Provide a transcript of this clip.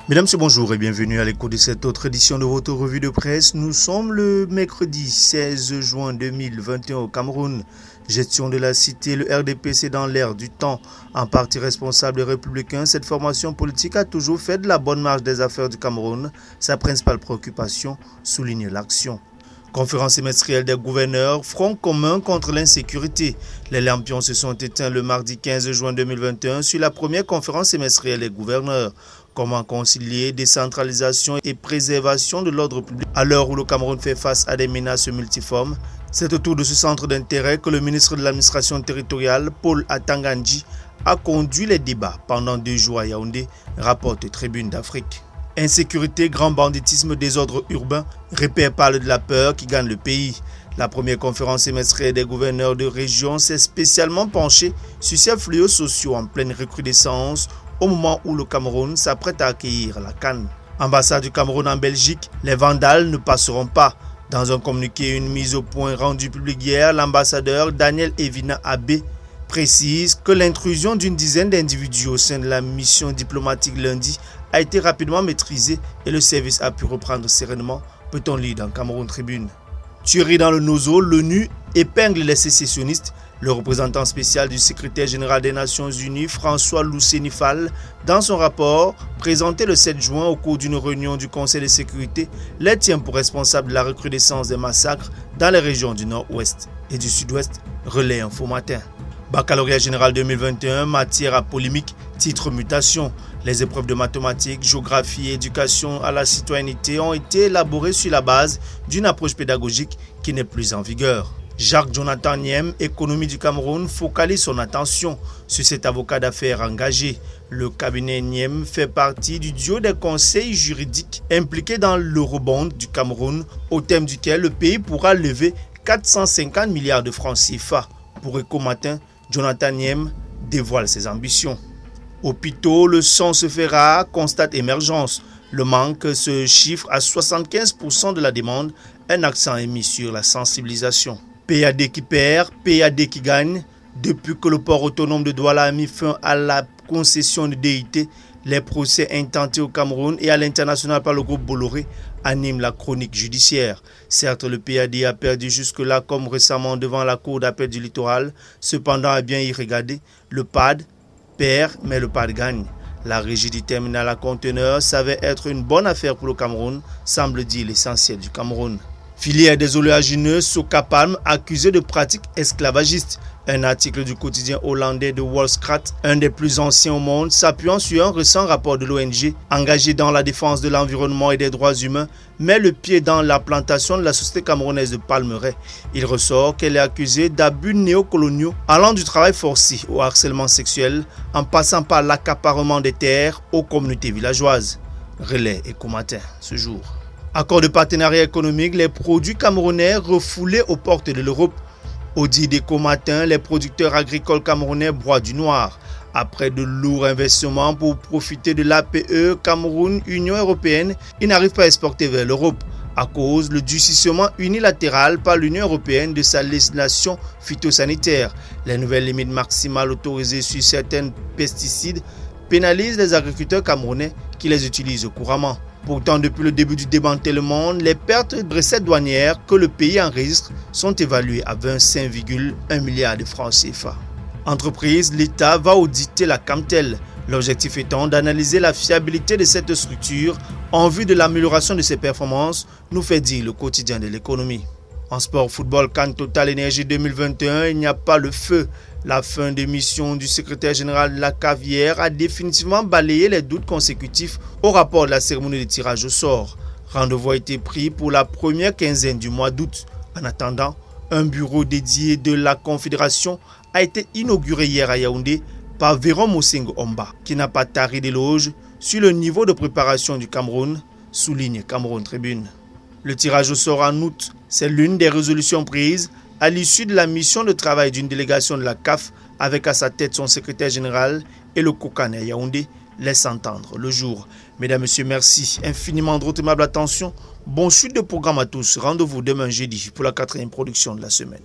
Mesdames et bonjour et bienvenue à l'écoute de cette autre édition de votre revue de presse. Nous sommes le mercredi 16 juin 2021 au Cameroun. Gestion de la cité, le RDPC dans l'air du temps. En partie responsable des Républicains, cette formation politique a toujours fait de la bonne marche des affaires du Cameroun sa principale préoccupation, souligne l'action. Conférence semestrielle des gouverneurs, front commun contre l'insécurité. Les lampions se sont éteints le mardi 15 juin 2021 sur la première conférence semestrielle des gouverneurs. Comment concilier décentralisation et préservation de l'ordre public à l'heure où le Cameroun fait face à des menaces multiformes? C'est autour de ce centre d'intérêt que le ministre de l'administration territoriale, Paul Atangandji, a conduit les débats pendant 2 jours à Yaoundé, rapporte Tribune d'Afrique. Insécurité, grand banditisme, désordre urbain, repères parlent de la peur qui gagne le pays. La première conférence semestrielle des gouverneurs de région s'est spécialement penchée sur ces fléaux sociaux en pleine recrudescence au moment où le Cameroun s'apprête à accueillir la CAN. Ambassade du Cameroun en Belgique, les vandales ne passeront pas. Dans un communiqué et une mise au point rendue publique hier, l'ambassadeur Daniel Evina Abbé précise que l'intrusion d'une dizaine d'individus au sein de la mission diplomatique lundi a été rapidement maîtrisée et le service a pu reprendre sereinement, peut-on lire dans Cameroun Tribune. Tuerie dans le Nozo, l'ONU épingle les sécessionnistes. Le représentant spécial du secrétaire général des Nations Unies, François Loucenifal, dans son rapport présenté le 7 juin au cours d'une réunion du Conseil de sécurité, les tient pour responsables de la recrudescence des massacres dans les régions du Nord-Ouest et du Sud-Ouest. Relais Info Matin. Baccalauréat général 2021, matière à polémique, titre mutation. Les épreuves de mathématiques, géographie et éducation à la citoyenneté ont été élaborées sur la base d'une approche pédagogique qui n'est plus en vigueur. Jacques-Jonathan Niem, économie du Cameroun, focalise son attention sur cet avocat d'affaires engagé. Le cabinet Niem fait partie du duo des conseils juridiques impliqués dans l'eurobond du Cameroun, au thème duquel le pays pourra lever 450 milliards de francs CFA. Pour Eco Matin, Jonathan Niem dévoile ses ambitions. Hôpitaux, le sang se fait rare, constate émergence. Le manque se chiffre à 75% de la demande, un accent est mis sur la sensibilisation. PAD qui perd, PAD qui gagne. Depuis que le port autonome de Douala a mis fin à la concession de DIT, les procès intentés au Cameroun et à l'international par le groupe Bolloré animent la chronique judiciaire. Certes, le PAD a perdu jusque-là comme récemment devant la cour d'appel du littoral. Cependant, à bien y regarder, le PAD perd, mais le PAD gagne. La régie du terminal à conteneurs savait être une bonne affaire pour le Cameroun, semble dire l'essentiel du Cameroun. Filière des oléagineux, Socapalm accusé de pratiques esclavagistes. Un article du quotidien hollandais de Volkskrant, un des plus anciens au monde, s'appuyant sur un récent rapport de l'ONG, engagé dans la défense de l'environnement et des droits humains, met le pied dans la plantation de la société camerounaise de palmeraies. Il ressort qu'elle est accusée d'abus néocoloniaux, allant du travail forcé au harcèlement sexuel, en passant par l'accaparement des terres aux communautés villageoises. Relais Eco Matin, ce jour. Accord de partenariat économique, les produits camerounais refoulés aux portes de l'Europe. Au dit d'Eco Matin, les producteurs agricoles camerounais broient du noir. Après de lourds investissements pour profiter de l'APE Cameroun-Union européenne, ils n'arrivent pas à exporter vers l'Europe à cause du durcissement unilatéral par l'Union européenne de sa législation phytosanitaire. Les nouvelles limites maximales autorisées sur certains pesticides pénalisent les agriculteurs camerounais qui les utilisent couramment. Pourtant, depuis le début du démantèlement, les pertes de recettes douanières que le pays enregistre sont évaluées à 25,1 milliards de francs CFA. Entreprise, l'État va auditer la Camtel. L'objectif étant d'analyser la fiabilité de cette structure en vue de l'amélioration de ses performances, nous fait dire le quotidien de l'économie. En sport football, CAN Total Énergie 2021, il n'y a pas le feu. La fin de mission du secrétaire général de la CAF hier a définitivement balayé les doutes consécutifs au rapport de la cérémonie de tirage au sort. Rendez-vous a été pris pour la première quinzaine du mois d'août. En attendant, un bureau dédié de la Confédération a été inauguré hier à Yaoundé par Véron Mosengo Omba, qui n'a pas tari d'éloges sur le niveau de préparation du Cameroun, souligne Cameroun Tribune. Le tirage au sort en août, c'est l'une des résolutions prises à l'issue de la mission de travail d'une délégation de la CAF avec à sa tête son secrétaire général et le Kokane à Yaoundé laisse entendre le jour. Mesdames, Messieurs, merci infiniment de votre aimable attention. Bon chute de programme à tous. Rendez-vous demain jeudi pour la 4e production de la semaine.